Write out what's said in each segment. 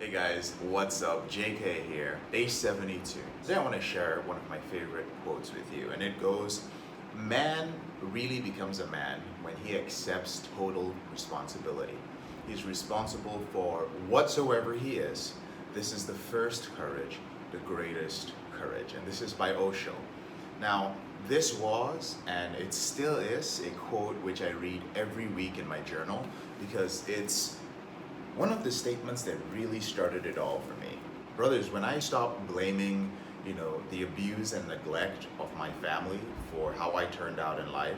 Hey guys, what's up? JK here, day 72. Today I want to share one of my favorite quotes with you, and it goes, "Man really becomes a man when he accepts total responsibility. He's responsible for whatsoever he is. This is the first courage, the greatest courage." And this is by Osho. Now, this was, and it still is, a quote which I read every week in my journal because it's one of the statements that really started it all for me. Brothers, when I stopped blaming, the abuse and neglect of my family for how I turned out in life,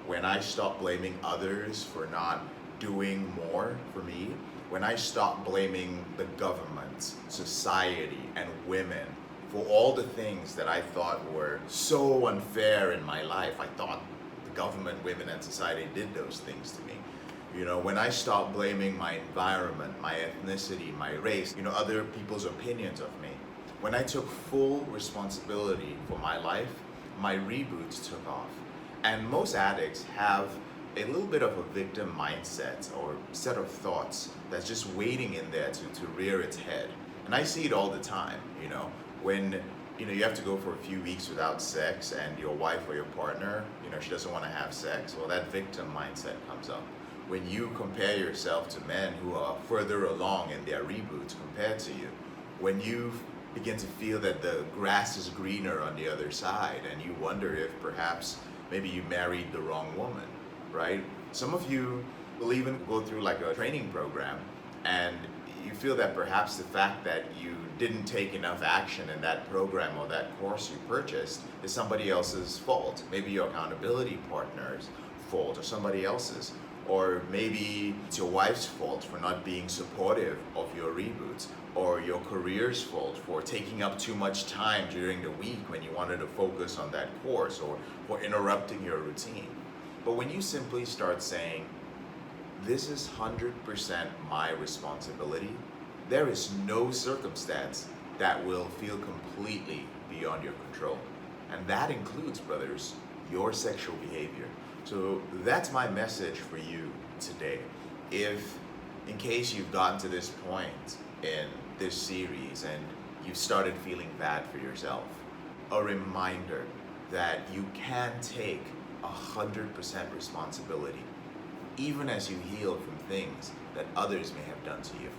when I stopped blaming others for not doing more for me, when I stopped blaming the government, society, and women for all the things that I thought were so unfair in my life, I thought the government, women, and society did those things to me. When I stopped blaming my environment, my ethnicity, my race, other people's opinions of me, when I took full responsibility for my life, my reboots took off. And most addicts have a little bit of a victim mindset or set of thoughts that's just waiting in there to rear its head. And I see it all the time, when you have to go for a few weeks without sex and your wife or your partner, she doesn't want to have sex. Well, that victim mindset comes up. When you compare yourself to men who are further along in their reboots compared to you, when you begin to feel that the grass is greener on the other side and you wonder if perhaps maybe you married the wrong woman, right? Some of you will even go through like a training program and you feel that perhaps the fact that you didn't take enough action in that program or that course you purchased is somebody else's fault. Maybe your accountability partner's fault or somebody else's. Or maybe it's your wife's fault for not being supportive of your reboots, or your career's fault for taking up too much time during the week when you wanted to focus on that course, or for interrupting your routine. But when you simply start saying, this is 100% my responsibility, there is no circumstance that will feel completely beyond your control. And that includes, brothers, your sexual behavior. So that's my message for you today. If, in case you've gotten to this point in this series and you've started feeling bad for yourself, a reminder that you can take 100% responsibility, even as you heal from things that others may have done to you.